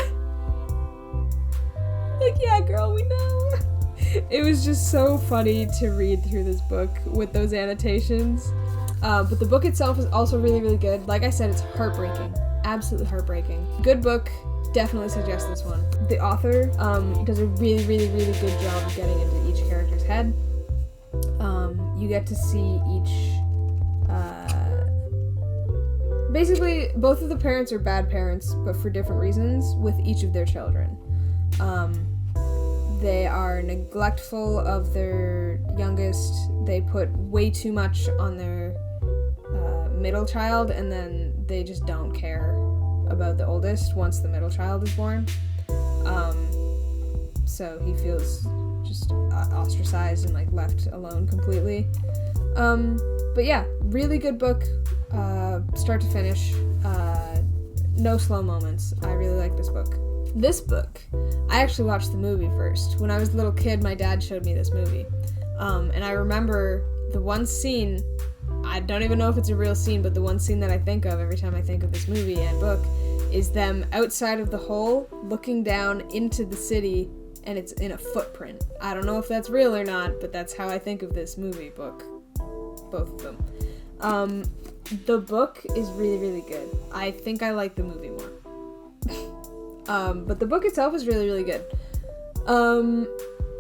Like, yeah, girl, we know. It was just so funny to read through this book with those annotations. But the book itself is also really, really good. Like I said, it's heartbreaking. Absolutely heartbreaking. Good book. Definitely suggest this one. The author does a really, really, really good job of getting into each character's head. You get to see each... basically, both of the parents are bad parents, but for different reasons, with each of their children. They are neglectful of their youngest. They put way too much on their middle child, and then they just don't care about the oldest once the middle child is born. So he feels just ostracized and like left alone completely. But yeah, really good book, start to finish. No slow moments. I really like this book. This book, I actually watched the movie first. When I was a little kid, my dad showed me this movie. And I remember the one scene, I don't even know if it's a real scene, but the one scene that I think of every time I think of this movie and book is them outside of the hole looking down into the city, and it's in a footprint. I don't know if that's real or not, but that's how I think of this movie book. Both of them. The book is really, really good. I think I like the movie more. But the book itself is really, really good.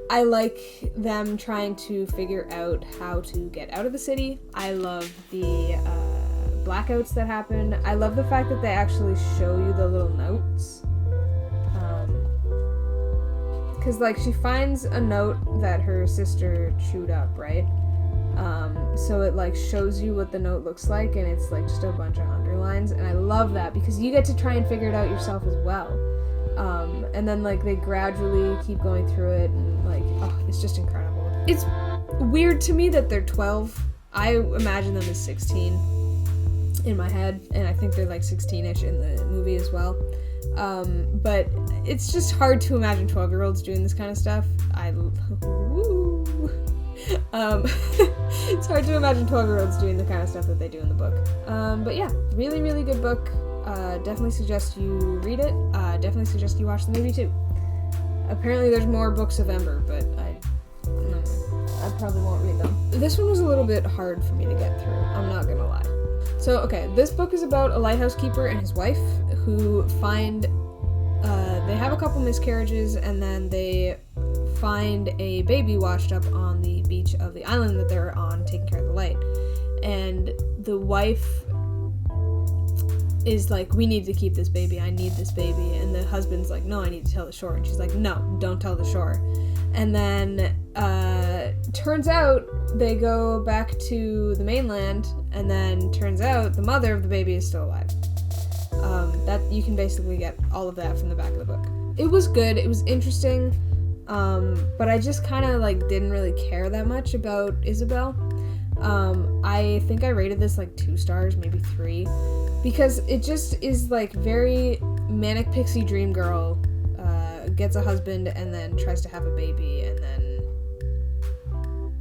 I like them trying to figure out how to get out of the city. I love the blackouts that happen. I love the fact that they actually show you the little notes. Because, like, she finds a note that her sister chewed up, right? So it, like, shows you what the note looks like, and it's, like, just a bunch of underlines, and I love that, because you get to try and figure it out yourself as well. And then, like, they gradually keep going through it, and, like, oh, it's just incredible. It's weird to me that they're 12. I imagine them as 16 in my head, and I think they're, like, 16-ish in the movie as well. But it's just hard to imagine 12-year-olds doing this kind of stuff. It's hard to imagine 12-year-olds doing the kind of stuff that they do in the book. But yeah, really, really good book. Definitely suggest you read it. Definitely suggest you watch the movie too. Apparently there's more books of Ember, but I probably won't read them. This one was a little bit hard for me to get through, I'm not gonna lie. So, okay, this book is about a lighthouse keeper and his wife who find, they have a couple miscarriages, and then they find a baby washed up on the beach of the island that they're on, taking care of the light. And the wife is like, we need to keep this baby, I need this baby. And the husband's like, no, I need to tell the shore. And she's like, no, don't tell the shore. And then, turns out they go back to the mainland, and then turns out the mother of the baby is still alive. That you can basically get all of that from the back of the book. It was good, it was interesting, but I just kind of like didn't really care that much about Isabel. I think I rated this like 2 stars, maybe 3, because it just is like very manic pixie dream girl, gets a husband and then tries to have a baby, and then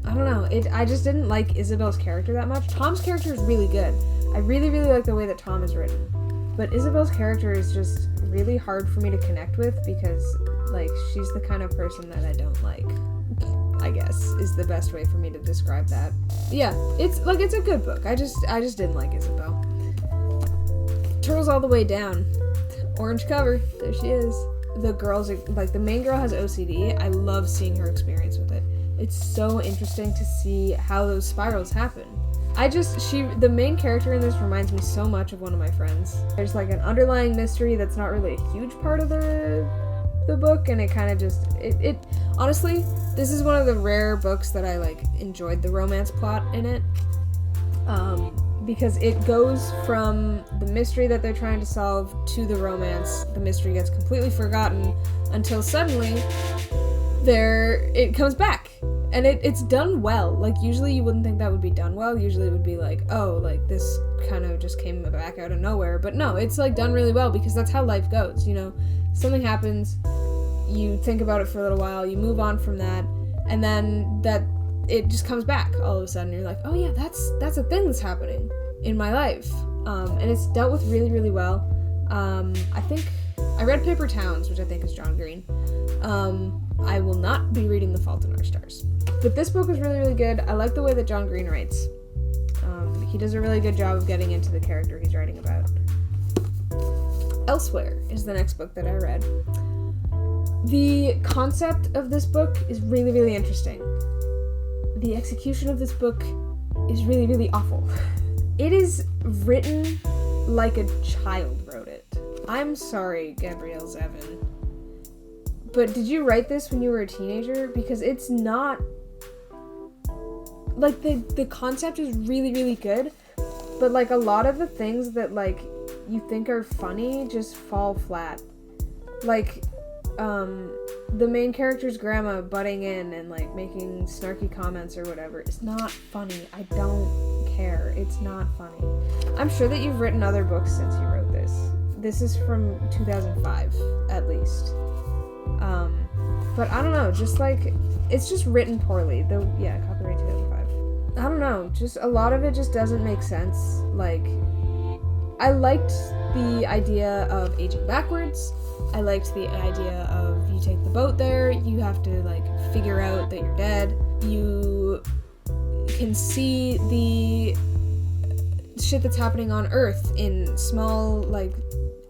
I don't know, I just didn't like Isabel's character that much. Tom's character is really good. I really, really like the way that Tom is written. But Isabel's character is just really hard for me to connect with, because, like, she's the kind of person that I don't like, I guess, is the best way for me to describe that. Yeah, it's a good book. I just didn't like Isabel. Turtles All the Way Down. Orange cover. There she is. The girls, like, the main girl has OCD. I love seeing her experience with it. It's so interesting to see how those spirals happen. The main character in this reminds me so much of one of my friends. There's like an underlying mystery that's not really a huge part of the book, and it kind of just, it honestly, this is one of the rare books that I like enjoyed the romance plot in it. Because it goes from the mystery that they're trying to solve to the romance. The mystery gets completely forgotten until suddenly it comes back. And it's done well. Like, usually you wouldn't think that would be done well. Usually it would be like, oh, like, this kind of just came back out of nowhere. But no, it's, like, done really well, because that's how life goes, you know? Something happens, you think about it for a little while, you move on from that, and then it just comes back all of a sudden. You're like, oh yeah, that's a thing that's happening in my life. And it's dealt with really, really well. I think I read Paper Towns, which I think is John Green. I will not be reading The Fault in Our Stars. But this book was really, really good. I like the way that John Green writes. He does a really good job of getting into the character he's writing about. Elsewhere is the next book that I read. The concept of this book is really, really interesting. The execution of this book is really, really awful. It is written like a child wrote it. I'm sorry, Gabrielle Zevin. But did you write this when you were a teenager? Because it's not... Like, the concept is really, really good, but, like, a lot of the things that, like, you think are funny just fall flat. Like, the main character's grandma butting in and, like, making snarky comments or whatever is not funny. I don't care. It's not funny. I'm sure that you've written other books since you wrote this. this is from 2005 at least. But I don't know, just like, it's just written poorly. Copyright 2005. I don't know, just a lot of it just doesn't make sense. Like, I liked the idea of aging backwards. I liked the idea of you take the boat there, you have to like figure out that you're dead. You can see the shit that's happening on Earth in small, like,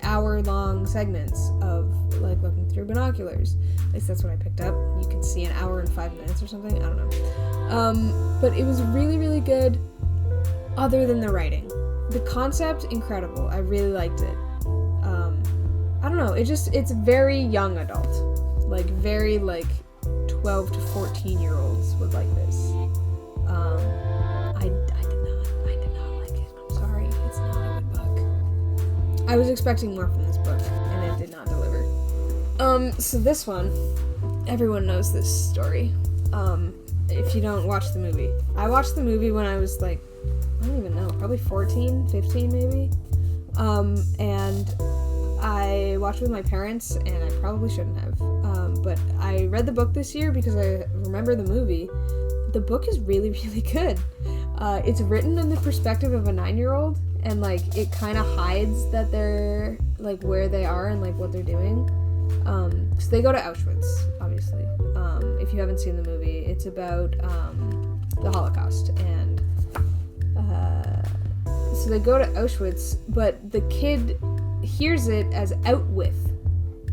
hour-long segments of like looking through binoculars. At least that's what I picked up. You can see an hour and 5 minutes or something. I don't know. But it was really, really good. Other than the writing, the concept, incredible. I really liked it. I don't know. It's very young adult, like very like 12 to 14-year-olds would like this. I did not like it. I'm sorry. It's not a good book. I was expecting more from this book, and it did not deliver. So this one, everyone knows this story. If you don't watch the movie. I watched the movie when I was like, I don't even know, probably 14, 15 maybe. And I watched it with my parents, and I probably shouldn't have. But I read the book this year because I remember the movie. The book is really, really good. It's written in the perspective of a 9-year-old, and like it kind of hides that they're like where they are and like what they're doing. So they go to Auschwitz, obviously. If you haven't seen the movie, it's about the Holocaust, and so they go to Auschwitz, but the kid hears it as out with,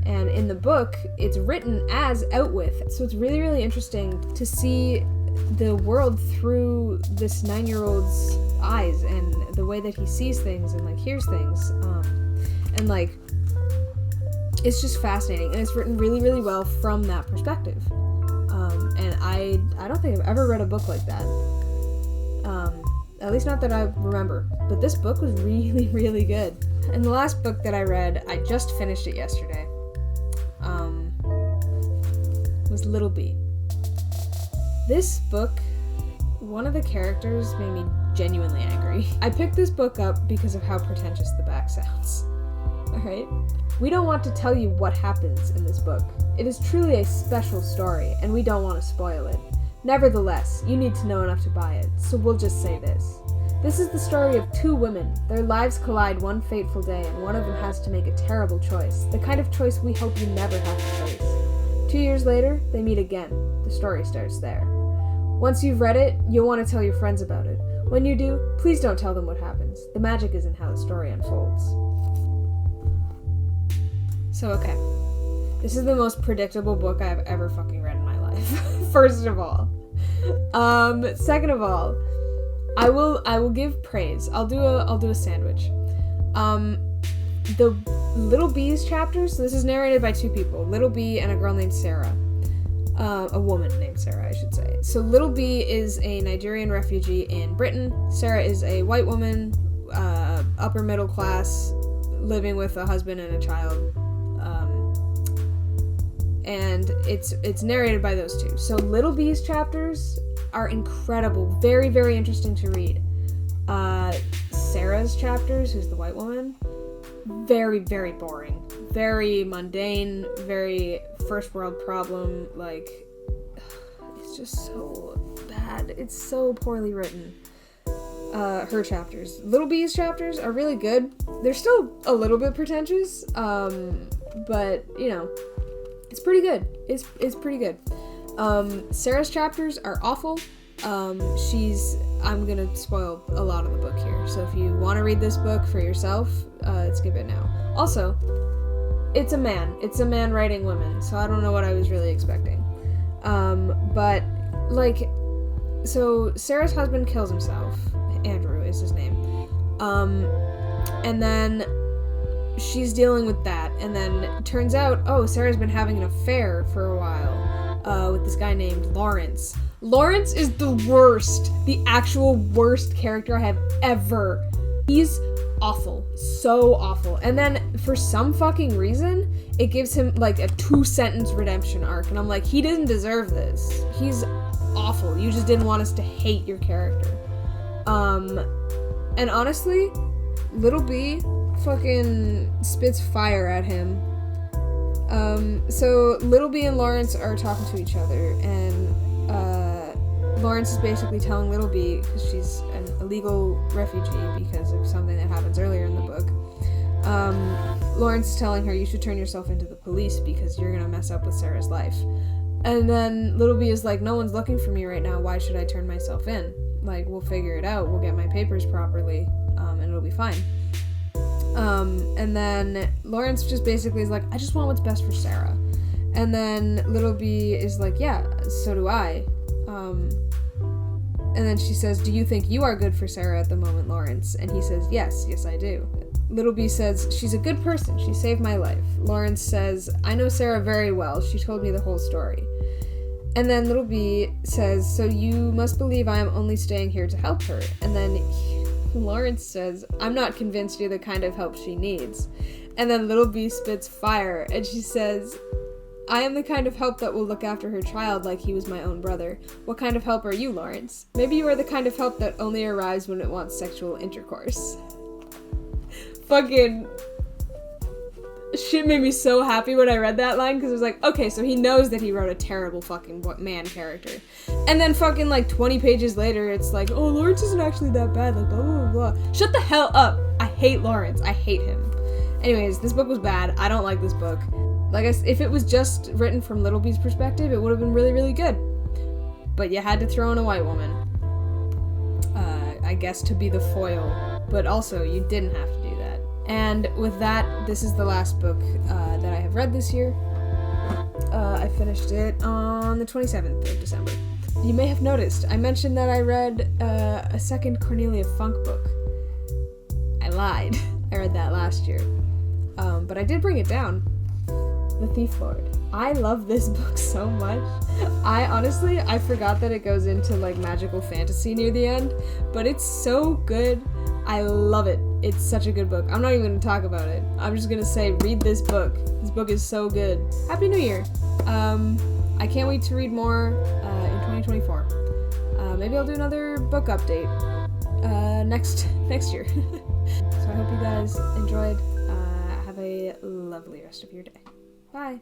and in the book it's written as out with. So it's really, really interesting to see the world through this 9-year-old's eyes and the way that he sees things and like hears things, and like it's just fascinating, and it's written really, really well from that perspective. And I don't think I've ever read a book like that. At least not that I remember. But this book was really, really good. And the last book that I read, I just finished it yesterday, was Little Bee. This book, one of the characters made me genuinely angry. I picked this book up because of how pretentious the back sounds. Alright? We don't want to tell you what happens in this book. It is truly a special story, and we don't want to spoil it. Nevertheless, you need to know enough to buy it, so we'll just say this. This is the story of two women. Their lives collide one fateful day, and one of them has to make a terrible choice, the kind of choice we hope you never have to face. 2 years later, they meet again. The story starts there. Once you've read it, you'll want to tell your friends about it. When you do, please don't tell them what happens. The magic is in how the story unfolds. So, okay. This is the most predictable book I've ever fucking read in my life. First of all. Second of all, I will give praise. I'll do a sandwich. The Little Bees chapters, so this is narrated by two people, Little Bee and a girl named Sarah. A woman named Sarah, I should say. So Little Bee is a Nigerian refugee in Britain. Sarah is a white woman, upper middle class, living with a husband and a child. And it's narrated by those two. So Little Bees chapters are incredible, very, very interesting to read. Sarah's chapters, who's the white woman, very, very boring, very mundane, very first world problem. Like, it's just so bad. It's so poorly written. Her chapters. Little Bees chapters are really good. They're still a little bit pretentious, but you know, it's pretty good. It's pretty good. Sarah's chapters are awful. I'm gonna spoil a lot of the book here, so if you want to read this book for yourself, skip it now. Also, it's a man writing women, so I don't know what I was really expecting. But like, so Sarah's husband kills himself. Andrew is his name. And then she's dealing with that, and then it turns out, Sarah's been having an affair for a while with this guy named Lawrence. Lawrence is the worst, the actual worst character I have ever. He's awful, so awful. And then for some fucking reason, it gives him like a 2-sentence redemption arc, and I'm like, he didn't deserve this. He's awful. You just didn't want us to hate your character. And honestly, Little Bee fucking spits fire at him. So Littleby and Lawrence are talking to each other, and Lawrence is basically telling Littleby, because she's an illegal refugee because of something that happens earlier in the book, Lawrence is telling her, you should turn yourself into the police because you're gonna mess up with Sarah's life. And then Littleby is like, no one's looking for me right now, why should I turn myself in? Like, we'll figure it out, we'll get my papers properly, and it'll be fine. And then Lawrence just basically is like, I just want what's best for Sarah. And then Littleby is like, yeah, so do I. And then she says, do you think you are good for Sarah at the moment, Lawrence? And he says, yes, I do. Littleby says, she's a good person, she saved my life. Lawrence says, I know Sarah very well, she told me the whole story. And then Littleby says, so you must believe I am only staying here to help her. And then Lawrence says, I'm not convinced you're the kind of help she needs. And then Littleby spits fire, and she says, I am the kind of help that will look after her child like he was my own brother. What kind of help are you, Lawrence? Maybe you are the kind of help that only arrives when it wants sexual intercourse. Fucking shit made me so happy when I read that line, because it was like, okay, so he knows that he wrote a terrible fucking man character. And then fucking like 20 pages later, it's like, oh, Lawrence isn't actually that bad, like blah, blah, blah, blah. Shut the hell up. I hate Lawrence. I hate him. Anyways, this book was bad. I don't like this book. Like, if it was just written from Littleby's perspective, it would have been really, really good. But you had to throw in a white woman. I guess to be the foil. But also, you didn't have to do that. And with that, this is the last book that I have read this year. I finished it on the 27th of December. You may have noticed, I mentioned that I read a second Cornelia Funk book. I lied. I read that last year. But I did bring it down. The Thief Lord. I love this book so much. I forgot that it goes into like magical fantasy near the end, but it's so good. I love it. It's such a good book. I'm not even going to talk about it. I'm just going to say, read this book. This book is so good. Happy New Year. I can't wait to read more in 2024. Maybe I'll do another book update next year. So I hope you guys enjoyed. Have a lovely rest of your day. Bye.